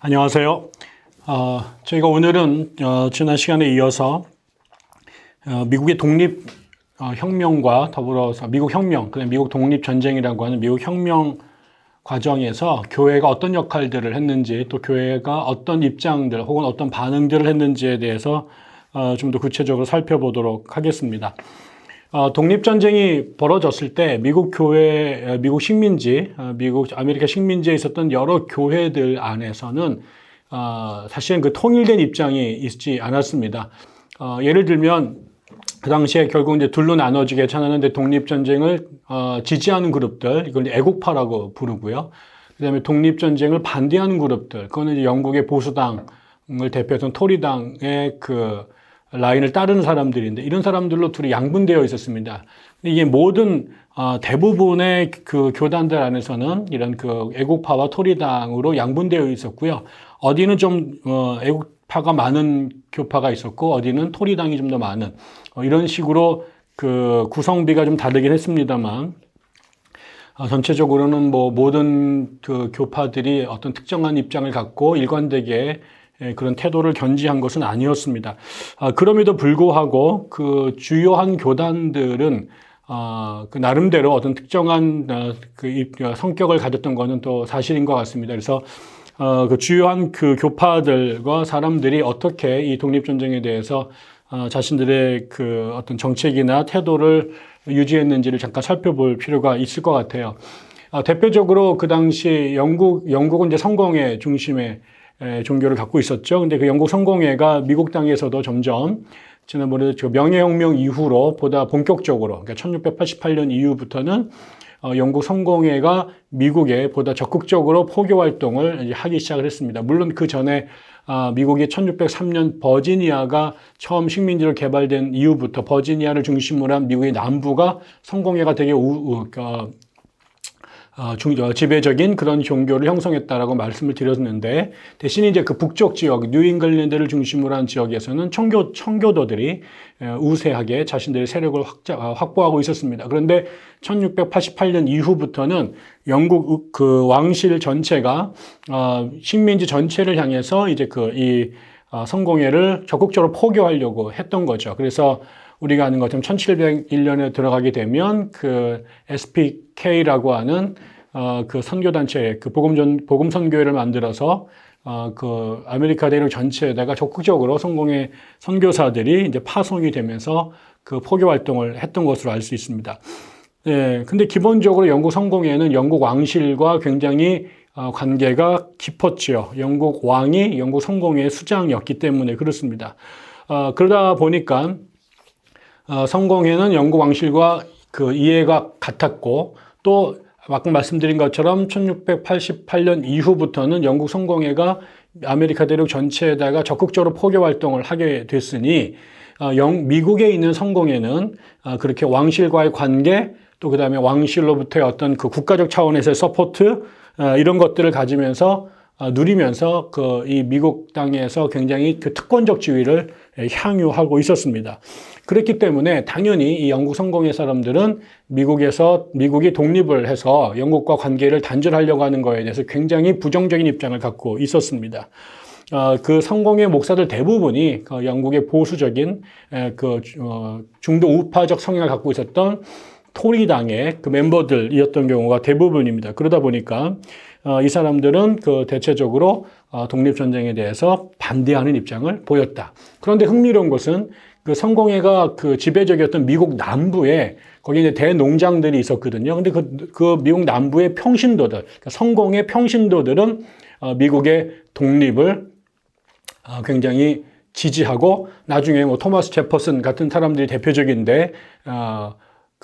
안녕하세요. 저희가 오늘은 지난 시간에 이어서 미국의 독립 혁명과 더불어서 미국 혁명, 그다음에 미국 독립 전쟁이라고 하는 미국 혁명 과정에서 교회가 어떤 역할들을 했는지, 또 교회가 어떤 입장들 혹은 어떤 반응들을 했는지에 대해서 좀 더 구체적으로 살펴보도록 하겠습니다. 독립전쟁이 벌어졌을 때 미국 교회, 미국 식민지, 아메리카 식민지에 있었던 여러 교회들 안에서는 사실은 그 통일된 입장이 있지 않았습니다. 예를 들면 그 당시에 결국 이제 둘로 나눠지게 되는데 독립전쟁을 지지하는 그룹들, 이걸 애국파라고 부르고요. 그다음에 독립전쟁을 반대하는 그룹들, 그거는 이제 영국의 보수당을 대표했던 토리당의 그 라인을 따르는 사람들인데, 이런 사람들로 둘이 양분되어 있었습니다. 이게 모든 대부분의 그 교단들 안에서는 이런 그 애국파와 토리당으로 양분되어 있었고요. 어디는 좀 애국파가 많은 교파가 있었고, 어디는 토리당이 좀 더 많은 이런 식으로 그 구성비가 좀 다르긴 했습니다만, 전체적으로는 뭐 모든 그 교파들이 어떤 특정한 입장을 갖고 일관되게 그런 태도를 견지한 것은 아니었습니다. 그럼에도 불구하고 그 주요한 교단들은 그 나름대로 어떤 특정한 그 성격을 가졌던 것은 또 사실인 것 같습니다. 그래서 그 주요한 그 교파들과 사람들이 어떻게 이 독립전쟁에 대해서 자신들의 그 어떤 정책이나 태도를 유지했는지를 잠깐 살펴볼 필요가 있을 것 같아요. 대표적으로 그 당시 영국은 이제 성공회 중심의 종교를 갖고 있었죠. 근데 그 영국 성공회가 미국 땅에서도 점점 지난번에 명예혁명 이후로 보다 본격적으로, 그러니까 1688년 이후부터는 영국 성공회가 미국에 보다 적극적으로 포교 활동을 하기 시작을 했습니다. 물론 그 전에 미국이 1603년 버지니아가 처음 식민지로 개발된 이후부터 버지니아를 중심으로 한 미국의 남부가 성공회가 되게 지배적인 그런 종교를 형성했다라고 말씀을 드렸는데, 대신 이제 그 북쪽 지역, 뉴잉글랜드를 중심으로 한 지역에서는 청교도들이 우세하게 자신들의 세력을 확보하고 있었습니다. 그런데 1688년 이후부터는 영국 그 왕실 전체가 식민지 전체를 향해서 이제 이 성공회를 적극적으로 포교하려고 했던 거죠. 그래서 우리가 아는 것처럼 1701년에 들어가게 되면 그 SPK라고 하는 그 선교단체, 그 복음 선교회를 만들어서 그 아메리카 대륙 전체에다가 적극적으로 성공의 선교사들이 이제 파송이 되면서 그 포교 활동을 했던 것으로 알 수 있습니다. 예, 근데 기본적으로 영국 성공회는 영국 왕실과 굉장히 관계가 깊었지요. 영국 왕이 영국 성공회의 수장이었기 때문에 그렇습니다. 그러다 보니까 성공회는 영국 왕실과 그 이해가 같았고, 또 아까 말씀드린 것처럼 1688년 이후부터는 영국 성공회가 아메리카 대륙 전체에다가 적극적으로 포교 활동을 하게 됐으니 미국에 있는 성공회는 그렇게 왕실과의 관계, 또 그다음에 왕실로부터의 어떤 그 국가적 차원에서의 서포트 이런 것들을 가지면서 누리면서 그 이 미국 땅에서 굉장히 그 특권적 지위를 향유하고 있었습니다. 그렇기 때문에 당연히 이 영국 성공회 사람들은 미국이 독립을 해서 영국과 관계를 단절하려고 하는 것에 대해서 굉장히 부정적인 입장을 갖고 있었습니다. 그 성공회 목사들 대부분이 그 영국의 보수적인 중도 우파적 성향을 갖고 있었던 토리당의 그 멤버들이었던 경우가 대부분입니다. 그러다 보니까 이 사람들은 그 대체적으로 독립전쟁에 대해서 반대하는 입장을 보였다. 그런데 흥미로운 것은 그 성공회가 그 지배적이었던 미국 남부에 거기 이제 대농장들이 있었거든요. 근데 그 미국 남부의 평신도들, 그러니까 성공회 평신도들은 미국의 독립을 굉장히 지지하고, 나중에 뭐 토마스 제퍼슨 같은 사람들이 대표적인데,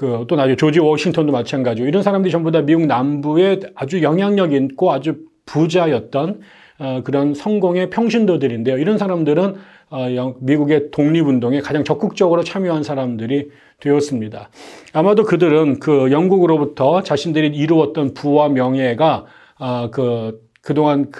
또 나중에 조지 워싱턴도 마찬가지고, 이런 사람들이 전부 다 미국 남부에 아주 영향력 있고 아주 부자였던 그런 성공의 평신도들인데요. 이런 사람들은 미국의 독립운동에 가장 적극적으로 참여한 사람들이 되었습니다. 아마도 그들은 그 영국으로부터 자신들이 이루었던 부와 명예가 그동안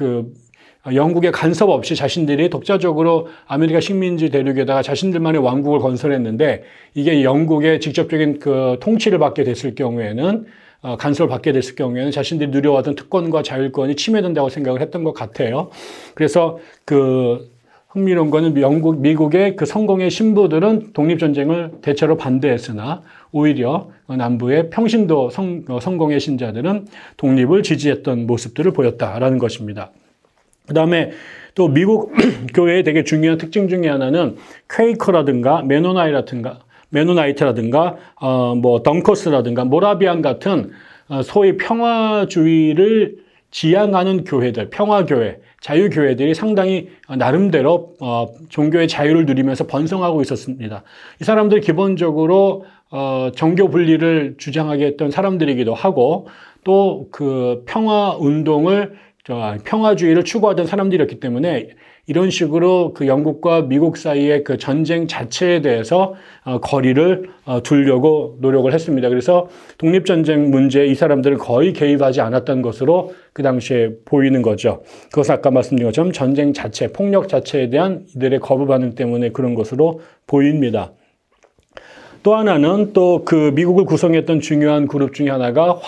영국의 간섭 없이 자신들이 독자적으로 아메리카 식민지 대륙에다가 자신들만의 왕국을 건설했는데, 이게 영국의 직접적인 그 통치를 받게 됐을 경우에는 간섭을 받게 됐을 경우에는 자신들이 누려왔던 특권과 자율권이 침해된다고 생각을 했던 것 같아요. 그래서 흥미로운 거는 미국의 그 성공의 신부들은 독립전쟁을 대체로 반대했으나 오히려 남부의 평신도 성공의 신자들은 독립을 지지했던 모습들을 보였다라는 것입니다. 그 다음에 또 미국 교회의 되게 중요한 특징 중에 하나는 퀘이커라든가 메노나이트라든가 덩커스라든가 모라비안 같은 소위 평화주의를 지향하는 교회들, 평화교회, 자유교회들이 상당히 나름대로 종교의 자유를 누리면서 번성하고 있었습니다. 이 사람들 기본적으로 정교 분리를 주장하게 했던 사람들이기도 하고 또 그 평화주의를 추구하던 사람들이었기 때문에 이런 식으로 그 영국과 미국 사이의 그 전쟁 자체에 대해서 거리를 두려고 노력을 했습니다. 그래서 독립전쟁 문제에 이 사람들은 거의 개입하지 않았던 것으로 그 당시에 보이는 거죠. 그것은 아까 말씀드린 것처럼 전쟁 자체, 폭력 자체에 대한 이들의 거부 반응 때문에 그런 것으로 보입니다. 또 하나는 또 그 미국을 구성했던 중요한 그룹 중에 하나가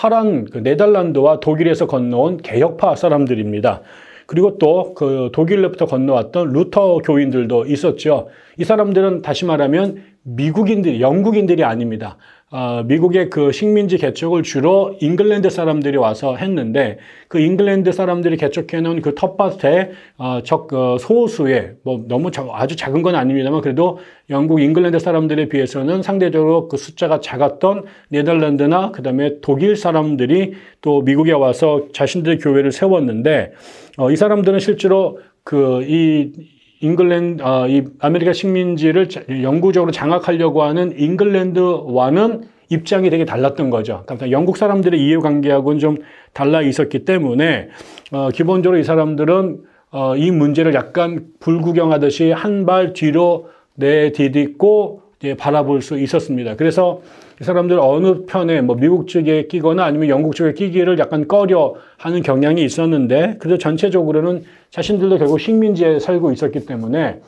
네덜란드와 독일에서 건너온 개혁파 사람들입니다. 그리고 또 그 독일로부터 건너왔던 루터 교인들도 있었죠. 이 사람들은 다시 말하면 영국인들이 아닙니다. 미국의 그 식민지 개척을 주로 잉글랜드 사람들이 와서 했는데 그 잉글랜드 사람들이 개척해 놓은 그 텃밭에 소수의 너무 아주 작은 건 아닙니다만 그래도 영국 잉글랜드 사람들에 비해서는 상대적으로 그 숫자가 작았던 네덜란드나 그다음에 독일 사람들이 또 미국에 와서 자신들의 교회를 세웠는데 이 사람들은 실제로 이 아메리카 식민지를 영구적으로 장악하려고 하는 잉글랜드와는 입장이 되게 달랐던 거죠. 그러니까 영국 사람들의 이해관계하고는 좀 달라 있었기 때문에 기본적으로 이 사람들은 이 문제를 약간 불구경하듯이 한 발 뒤로 내디딛고 바라볼 수 있었습니다. 그래서 이 사람들 어느 편에 미국 쪽에 끼거나 아니면 영국 쪽에 끼기를 약간 꺼려하는 경향이 있었는데 그래도 전체적으로는 자신들도 결국 식민지에 살고 있었기 때문에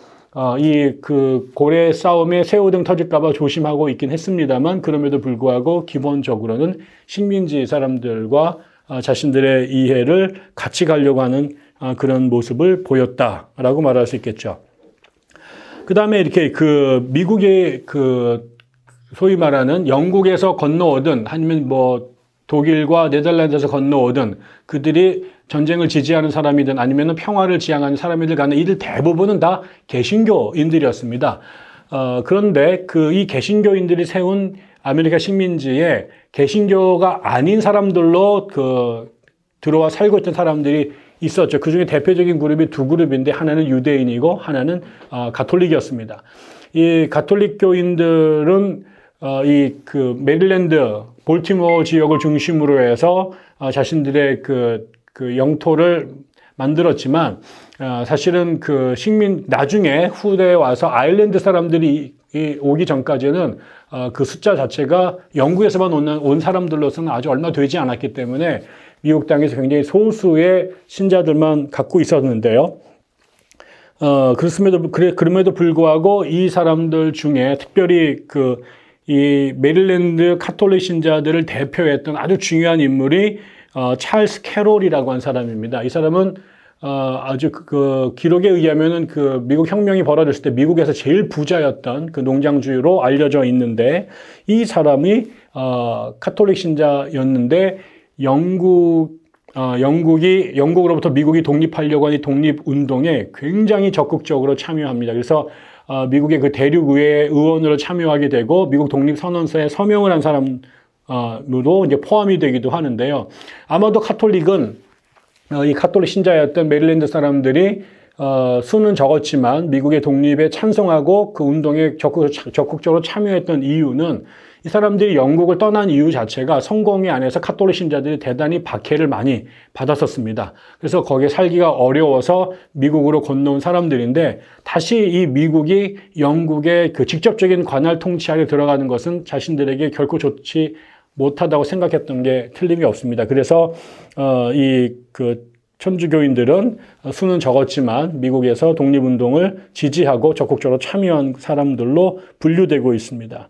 그 고래 싸움에 새우등 터질까봐 조심하고 있긴 했습니다만 그럼에도 불구하고 기본적으로는 식민지 사람들과 자신들의 이해를 같이 가려고 하는 그런 모습을 보였다라고 말할 수 있겠죠. 그 다음에 이렇게 미국의 소위 말하는 영국에서 건너오든 아니면 독일과 네덜란드에서 건너오든 그들이 전쟁을 지지하는 사람이든 아니면 평화를 지향하는 사람이든 간에 이들 대부분은 다 개신교인들이었습니다. 그런데 이 개신교인들이 세운 아메리카 식민지에 개신교가 아닌 사람들로 들어와 살고 있던 사람들이 있었죠. 그 중에 대표적인 그룹이 두 그룹인데 하나는 유대인이고 하나는 가톨릭이었습니다. 이 가톨릭 교인들은 메릴랜드, 볼티모어 지역을 중심으로 해서 자신들의 그 영토를 만들었지만 사실은 나중에 후대에 와서 아일랜드 사람들이 오기 전까지는 그 숫자 자체가 영국에서만 온 사람들로서는 아주 얼마 되지 않았기 때문에 미국 땅에서 굉장히 소수의 신자들만 갖고 있었는데요. 그럼에도 불구하고 이 사람들 중에 특별히 이 메릴랜드 카톨릭 신자들을 대표했던 아주 중요한 인물이 찰스 캐롤이라고 한 사람입니다. 이 사람은 아주 기록에 의하면은 미국 혁명이 벌어졌을 때 미국에서 제일 부자였던 농장주로 알려져 있는데 이 사람이 카톨릭 신자였는데 영국으로부터 미국이 독립하려고 하는 독립운동에 굉장히 적극적으로 참여합니다. 그래서 미국의 대륙의회 의원으로 참여하게 되고 미국 독립선언서에 서명을 한 사람으로 이제 포함이 되기도 하는데요. 아마도 이 카톨릭 신자였던 메릴랜드 사람들이 수는 적었지만 미국의 독립에 찬성하고 그 운동에 적극적으로 참여했던 이유는 이 사람들이 영국을 떠난 이유 자체가 성공회 안에서 카톨릭 신자들이 대단히 박해를 많이 받았었습니다. 그래서 거기에 살기가 어려워서 미국으로 건너온 사람들인데 다시 이 미국이 영국의 직접적인 관할 통치 아래 들어가는 것은 자신들에게 결코 좋지 못하다고 생각했던 게 틀림이 없습니다. 그래서 천주교인들은 수는 적었지만 미국에서 독립운동을 지지하고 적극적으로 참여한 사람들로 분류되고 있습니다.